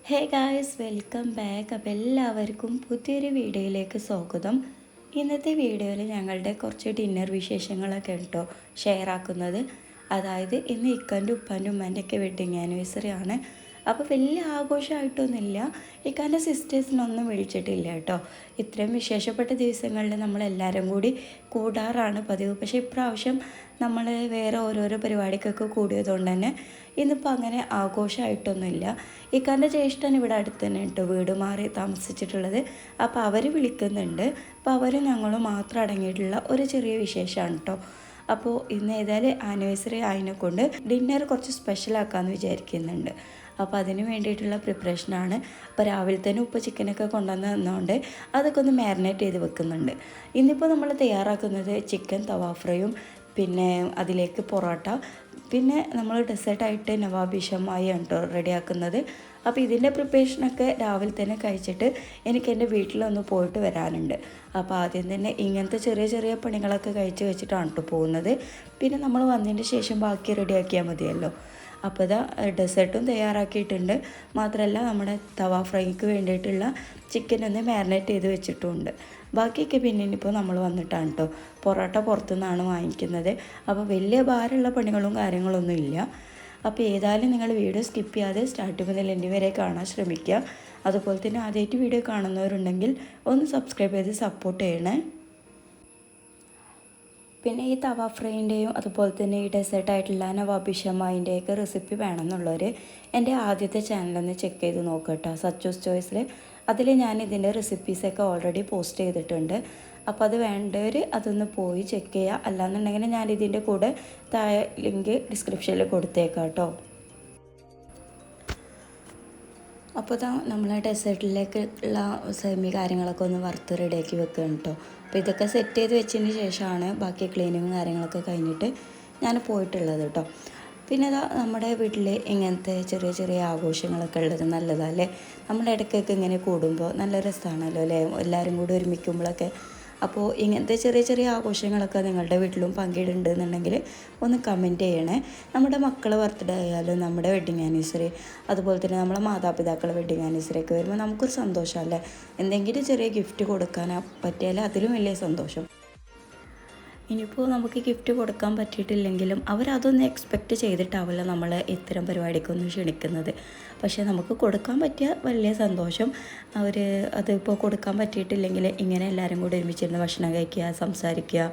Hey guys, welcome back. അപ്പോൾ എല്ലാവർക്കും പുതിയൊരു വീഡിയോയിലേക്ക് സ്വാഗതം. ഇന്നത്തെ വീഡിയോയിൽ ഞങ്ങളുടെ കുറച്ച് ഡിന്നർ വിശേഷങ്ങളൊക്കെ കേട്ടോ ഷെയർ ആക്കുന്നത്. അതായത് ഇന്ന് ഇക്കാൻ്റെ ഉപ്പാൻ്റെ ഉമ്മാൻ്റെയൊക്കെ വെഡ്ഡിങ് ആനിവേഴ്സറി ആണ്. അപ്പോൾ വലിയ ആഘോഷമായിട്ടൊന്നുമില്ല. ഇക്കാൻ്റെ സിസ്റ്റേഴ്സിനൊന്നും വിളിച്ചിട്ടില്ല കേട്ടോ. ഇത്രയും വിശേഷപ്പെട്ട ദിവസങ്ങളിൽ നമ്മളെല്ലാവരും കൂടി കൂടാറാണ് പതിവ്. പക്ഷേ ഇപ്രാവശ്യം നമ്മൾ വേറെ ഓരോരോ പരിപാടിക്കൊക്കെ കൂടിയതുകൊണ്ട് തന്നെ ഇന്നിപ്പോൾ അങ്ങനെ ആഘോഷമായിട്ടൊന്നുമില്ല. ഇക്കാൻ്റെ ജ്യേഷ്ഠൻ ഇവിടെ അടുത്ത് തന്നെ കേട്ടോ വീട് മാറി താമസിച്ചിട്ടുള്ളത്. അപ്പോൾ അവർ വിളിക്കുന്നുണ്ട്. അപ്പോൾ അവർ ഞങ്ങളും മാത്രം അടങ്ങിയിട്ടുള്ള ഒരു ചെറിയ വിശേഷമാണ് കേട്ടോ. അപ്പോൾ ഇന്ന് ഏതായാലും ആനിവേഴ്സറി ആയതിനെക്കൊണ്ട് ഡിന്നർ കുറച്ച് സ്പെഷ്യലാക്കാമെന്ന് വിചാരിക്കുന്നുണ്ട്. അപ്പോൾ അതിന് വേണ്ടിയിട്ടുള്ള പ്രിപ്പറേഷനാണ്. അപ്പോൾ രാവിലെ തന്നെ ഉപ്പ് ചിക്കനൊക്കെ കൊണ്ടുവന്ന് തന്നുകൊണ്ട് അതൊക്കെ ഒന്ന് മാരിനേറ്റ് ചെയ്ത് വെക്കുന്നുണ്ട്. ഇന്നിപ്പോൾ നമ്മൾ തയ്യാറാക്കുന്നത് ചിക്കൻ തവാ ഫ്രൈയും പിന്നെ അതിലേക്ക് പൊറോട്ട, പിന്നെ നമ്മൾ ഡെസേർട്ടായിട്ട് നവാബി ഷമായി കേട്ടോ റെഡിയാക്കുന്നത്. അപ്പോൾ ഇതിൻ്റെ പ്രിപ്പറേഷനൊക്കെ രാവിലെ തന്നെ കഴിച്ചിട്ട് എനിക്ക് എൻ്റെ വീട്ടിലൊന്ന് പോയിട്ട് വരാനുണ്ട്. അപ്പോൾ ആദ്യം തന്നെ ഇങ്ങനത്തെ ചെറിയ ചെറിയ പണികളൊക്കെ കഴിച്ച് വെച്ചിട്ടാണ് കേട്ടോ പോകുന്നത്. പിന്നെ നമ്മൾ വന്നതിന് ശേഷം ബാക്കി റെഡിയാക്കിയാൽ മതിയല്ലോ. അപ്പോൾ ഇതാ ഡെസേർട്ടും തയ്യാറാക്കിയിട്ടുണ്ട്. മാത്രമല്ല നമ്മുടെ തവ ഫ്രൈക്ക് വേണ്ടിയിട്ടുള്ള ചിക്കൻ ഒന്ന് മാരിനേറ്റ് ചെയ്ത് വെച്ചിട്ടുമുണ്ട്. ബാക്കിയൊക്കെ പിന്നെ ഇനിയിപ്പോൾ നമ്മൾ വന്നിട്ടാണ് കേട്ടോ. പൊറോട്ട പുറത്തുനിന്നാണ് വാങ്ങിക്കുന്നത്. അപ്പോൾ വലിയ ഭാരമുള്ള പണികളും കാര്യങ്ങളൊന്നും ഇല്ല. അപ്പോൾ ഏതായാലും നിങ്ങൾ വീഡിയോ സ്കിപ്പ് ചെയ്യാതെ സ്റ്റാർട്ട് മുതൽ എൻ്റെ വരെ കാണാൻ ശ്രമിക്കുക. അതുപോലെ തന്നെ ആദ്യമായിട്ട് വീഡിയോ കാണുന്നവരുണ്ടെങ്കിൽ ഒന്ന് സബ്സ്ക്രൈബ് ചെയ്ത് സപ്പോർട്ട് ചെയ്യണേ. പിന്നെ ഈ തവ ഫ്രൈൻ്റെയും അതുപോലെ തന്നെ ഈ ഡെസേർട്ടായിട്ടുള്ള നവാബി ഷമായിൻ്റെയൊക്കെ റെസിപ്പി വേണമെന്നുള്ളവർ എൻ്റെ ആദ്യത്തെ ചാനലൊന്ന് ചെക്ക് ചെയ്ത് നോക്കട്ടോ, സച്ചൂസ് ചോയ്സിൽ. അതിൽ ഞാൻ ഇതിൻ്റെ റെസിപ്പീസൊക്കെ ഓൾറെഡി പോസ്റ്റ് ചെയ്തിട്ടുണ്ട്. അപ്പോൾ അത് വേണ്ടവർ അതൊന്ന് പോയി ചെക്ക് ചെയ്യുക. അല്ലാന്നുണ്ടെങ്കിൽ ഞാൻ ഇതിൻ്റെ കൂടെ താഴെ ലിങ്ക് ഡിസ്ക്രിപ്ഷനിൽ കൊടുത്തേക്കാം കേട്ടോ. അപ്പോൾ ഇതാ നമ്മൾ ഡെസേർട്ടിലേക്കുള്ള സെമി കാര്യങ്ങളൊക്കെ ഒന്ന് വറുത്ത് റെഡിയാക്കി വെക്കണം കേട്ടോ. അപ്പോൾ ഇതൊക്കെ സെറ്റ് ചെയ്ത് വെച്ചതിന് ശേഷമാണ് ബാക്കി ക്ലീനിങ്ങും കാര്യങ്ങളൊക്കെ കഴിഞ്ഞിട്ട് ഞാൻ പോയിട്ടുള്ളത് കേട്ടോ. പിന്നെ ഇതാ നമ്മുടെ വീട്ടിൽ ഇങ്ങനത്തെ ചെറിയ ചെറിയ ആഘോഷങ്ങളൊക്കെ ഉള്ളത് നല്ലതല്ലേ. നമ്മുടെ ഇടയ്ക്കൊക്കെ ഇങ്ങനെ കൂടുമ്പോൾ നല്ല രസമാണല്ലോ അല്ലേ, എല്ലാവരും കൂടി ഒരുമിക്കുമ്പോഴൊക്കെ. അപ്പോൾ ഇങ്ങനത്തെ ചെറിയ ചെറിയ ആഘോഷങ്ങളൊക്കെ നിങ്ങളുടെ വീട്ടിലും പങ്കിടുന്നുണ്ടെന്നുണ്ടെങ്കിൽ ഒന്ന് കമൻറ്റ് ചെയ്യണേ. നമ്മുടെ മക്കളെ ബർത്ത്ഡേ ആയാലും നമ്മുടെ വെഡ്ഡിങ് ആനിവേഴ്സറി, അതുപോലെ തന്നെ നമ്മളെ മാതാപിതാക്കളെ വെഡ്ഡിങ് ആനിവേഴ്സറി ഒക്കെ വരുമ്പോൾ നമുക്കൊരു സന്തോഷമല്ലേ. എന്തെങ്കിലും ചെറിയ ഗിഫ്റ്റ് കൊടുക്കാൻ പറ്റിയാൽ അതിലും വലിയ സന്തോഷം. ഇനിയിപ്പോൾ നമുക്ക് ഗിഫ്റ്റ് കൊടുക്കാൻ പറ്റിയിട്ടില്ലെങ്കിലും അവരതൊന്നും എക്സ്പെക്റ്റ് ചെയ്തിട്ടാവില്ല നമ്മൾ ഇത്തരം പരിപാടിക്കൊന്നും ക്ഷണിക്കുന്നത്. പക്ഷേ നമുക്ക് കൊടുക്കാൻ പറ്റിയ വലിയ സന്തോഷം. അതിപ്പോൾ കൊടുക്കാൻ പറ്റിയിട്ടില്ലെങ്കിൽ ഇങ്ങനെ എല്ലാവരും കൂടി ഒരുമിച്ചിരുന്ന് ഭക്ഷണം കഴിക്കുക, സംസാരിക്കുക,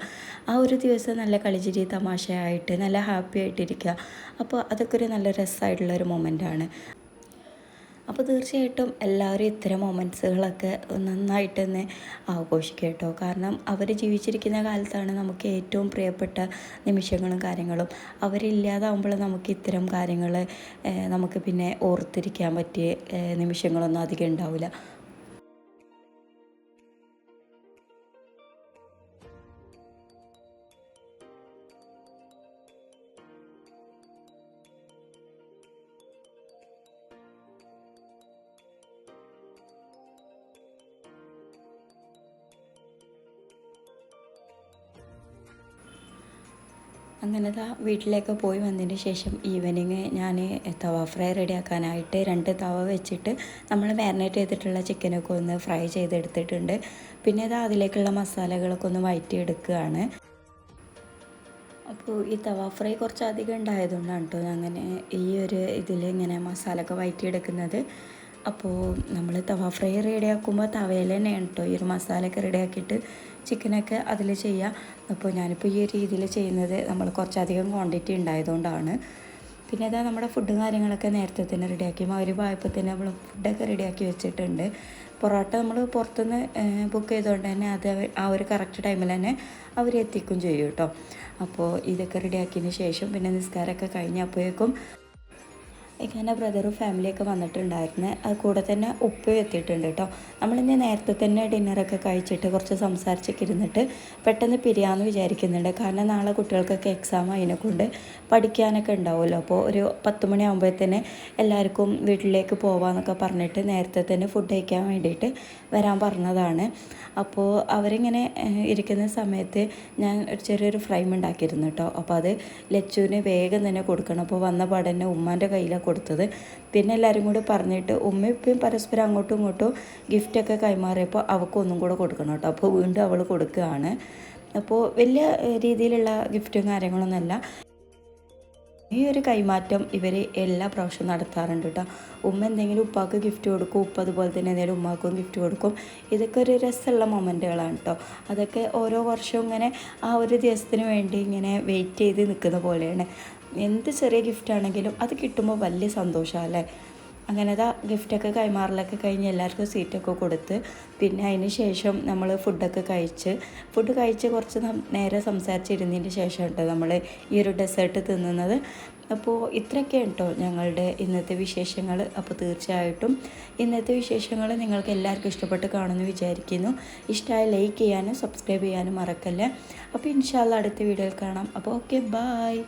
ആ ഒരു ദിവസം നല്ല കളിച്ചിരി തമാശയായിട്ട് നല്ല ഹാപ്പി ആയിട്ടിരിക്കുക. അപ്പോൾ അതൊക്കെ ഒരു നല്ല രസമായിട്ടുള്ളൊരു മൊമെൻ്റാണ്. അപ്പോൾ തീർച്ചയായിട്ടും എല്ലാവരും ഇത്തരം മൊമെൻറ്റ്സുകളൊക്കെ നന്നായിട്ട് തന്നെ ആഘോഷിക്കുക കേട്ടോ. കാരണം അവർ ജീവിച്ചിരിക്കുന്ന കാലത്താണ് നമുക്ക് ഏറ്റവും പ്രിയപ്പെട്ട നിമിഷങ്ങളും കാര്യങ്ങളും. അവരില്ലാതാവുമ്പോൾ നമുക്ക് ഇത്തരം കാര്യങ്ങൾ നമുക്ക് പിന്നെ ഓർത്തിരിക്കാൻ പറ്റിയ നിമിഷങ്ങളൊന്നും അധികം ഉണ്ടാവില്ല. അങ്ങനെ വീട്ടിലേക്ക് പോയി വന്നതിന് ശേഷം ഈവനിങ് ഞാൻ തവ ഫ്രൈ റെഡിയാക്കാനായിട്ട് 2 തവ വെച്ചിട്ട് നമ്മൾ മാരിനേറ്റ് ചെയ്തിട്ടുള്ള ചിക്കനൊക്കെ ഒന്ന് ഫ്രൈ ചെയ്തെടുത്തിട്ടുണ്ട്. പിന്നെ അതിലേക്കുള്ള മസാലകളൊക്കെ ഒന്ന് വഴറ്റിയെടുക്കുകയാണ്. അപ്പോൾ ഈ തവ ഫ്രൈ കുറച്ച് അധികം ഉണ്ടായതുകൊണ്ടാണ് കേട്ടോ അങ്ങനെ ഈ ഒരു ഇതിൽ ഇങ്ങനെ മസാല ഒക്കെ വഴറ്റിയെടുക്കുന്നത്. അപ്പോൾ നമ്മൾ തവ ഫ്രൈ റെഡിയാക്കുമ്പോൾ തവയിൽ തന്നെയാണ് കേട്ടോ ഈ ഒരു മസാലയൊക്കെ റെഡിയാക്കിയിട്ട് ചിക്കനൊക്കെ അതിൽ ചെയ്യുക. അപ്പോൾ ഞാനിപ്പോൾ ഈ ഒരു രീതിയിൽ ചെയ്യുന്നത് നമ്മൾ കുറച്ചധികം ക്വാണ്ടിറ്റി ഉണ്ടായതുകൊണ്ടാണ്. പിന്നെ നമ്മുടെ ഫുഡും കാര്യങ്ങളൊക്കെ നേരത്തെ തന്നെ റെഡിയാക്കി മഗ്‌രിബായപ്പോൾ തന്നെ നമ്മൾ ഫുഡൊക്കെ റെഡിയാക്കി വെച്ചിട്ടുണ്ട്. പൊറോട്ട നമ്മൾ പുറത്തുനിന്ന് ബുക്ക് ചെയ്തുകൊണ്ട് തന്നെ അത് ആ ഒരു കറക്റ്റ് ടൈമിൽ തന്നെ അവർ എത്തിക്കും ചെയ്യും കേട്ടോ. അപ്പോൾ ഇതൊക്കെ റെഡിയാക്കിയതിന് ശേഷം പിന്നെ നിസ്കാരമൊക്കെ കഴിഞ്ഞപ്പോഴേക്കും ഇങ്ങനെ ബ്രദറും ഫാമിലിയൊക്കെ വന്നിട്ടുണ്ടായിരുന്നു. അത് കൂടെ തന്നെ ഉപ്പയും എത്തിയിട്ടുണ്ട് കേട്ടോ. നമ്മളിന്ന് നേരത്തെ തന്നെ ഡിന്നറൊക്കെ കഴിച്ചിട്ട് കുറച്ച് സംസാരിച്ചൊക്കെ ഇരുന്നിട്ട് പെട്ടെന്ന് പിരിയാമെന്ന് വിചാരിക്കുന്നുണ്ട്. കാരണം നാളെ കുട്ടികൾക്കൊക്കെ എക്സാം അതിനെക്കൊണ്ട് പഠിക്കാനൊക്കെ ഉണ്ടാവുമല്ലോ. അപ്പോൾ ഒരു 10 മണിയാകുമ്പോഴത്തേന് എല്ലാവർക്കും വീട്ടിലേക്ക് പോകാമെന്നൊക്കെ പറഞ്ഞിട്ട് നേരത്തെ തന്നെ ഫുഡ് കഴിക്കാൻ വേണ്ടിയിട്ട് വരാൻ പറഞ്ഞതാണ്. അപ്പോൾ അവരിങ്ങനെ ഇരിക്കുന്ന സമയത്ത് ഞാൻ ചെറിയൊരു ഫ്രൈം ഉണ്ടാക്കിയിരുന്നു കേട്ടോ. അപ്പോൾ അത് ലച്ചുവിന് വേഗം തന്നെ കൊടുക്കണം. അപ്പോൾ വന്ന പാടെ തന്നെ ഉമ്മാൻ്റെ കയ്യിലാണ് കൊടുത്തത്. പിന്നെ എല്ലാവരും കൂടി പറഞ്ഞിട്ട് ഉമ്മയും ഉപ്പയും പരസ്പരം അങ്ങോട്ടും ഇങ്ങോട്ടും ഗിഫ്റ്റൊക്കെ കൈമാറിയപ്പോൾ അവൾക്കൊന്നും കൂടെ കൊടുക്കണം കേട്ടോ. അപ്പോൾ വീണ്ടും അവൾ കൊടുക്കുകയാണ്. അപ്പോൾ വലിയ രീതിയിലുള്ള ഗിഫ്റ്റും കാര്യങ്ങളൊന്നുമല്ല. ഈ ഒരു കൈമാറ്റം ഇവർ എല്ലാ പ്രാവശ്യവും നടത്താറുണ്ട് കേട്ടോ. ഉമ്മ എന്തെങ്കിലും ഉപ്പാക്ക് ഗിഫ്റ്റ് കൊടുക്കും, ഉപ്പ അതുപോലെ തന്നെ എന്തെങ്കിലും ഉമ്മാക്കും ഗിഫ്റ്റ് കൊടുക്കും. ഇതൊക്കെ ഒരു രസമുള്ള മൊമെൻറ്റുകളാണ് കേട്ടോ. അതൊക്കെ ഓരോ വർഷവും ഇങ്ങനെ ആ ഒരു ദിവസത്തിന് വേണ്ടി ഇങ്ങനെ വെയിറ്റ് ചെയ്ത് നിൽക്കുന്ന പോലെയാണ്. എന്ത് ചെറിയ ഗിഫ്റ്റാണെങ്കിലും അത് കിട്ടുമ്പോൾ വലിയ സന്തോഷമാണ് അല്ലേ. അങ്ങനത്തെ ഗിഫ്റ്റൊക്കെ കൈമാറലൊക്കെ കഴിഞ്ഞ് എല്ലാവർക്കും സീറ്റൊക്കെ കൊടുത്ത് പിന്നെ അതിന് ശേഷം നമ്മൾ ഫുഡ് കഴിച്ച് കുറച്ച് നേരം സംസാരിച്ചിരുന്നതിന് ശേഷം കേട്ടോ നമ്മൾ ഈ ഒരു ഡെസേർട്ട് തിന്നുന്നത്. അപ്പോൾ ഇത്രയൊക്കെയാണ് കേട്ടോ ഞങ്ങളുടെ ഇന്നത്തെ വിശേഷങ്ങൾ. അപ്പോൾ തീർച്ചയായിട്ടും ഇന്നത്തെ വിശേഷങ്ങൾ നിങ്ങൾക്ക് എല്ലാവർക്കും ഇഷ്ടപ്പെട്ട് കാണുമെന്ന് വിചാരിക്കുന്നു. ഇഷ്ടമായി ലൈക്ക് ചെയ്യാനും സബ്സ്ക്രൈബ് ചെയ്യാനും മറക്കല്ലേ. അപ്പോൾ ഇൻഷാ അല്ലാഹ് അടുത്ത വീഡിയോയിൽ കാണാം. അപ്പോൾ ഓക്കെ, ബായ്.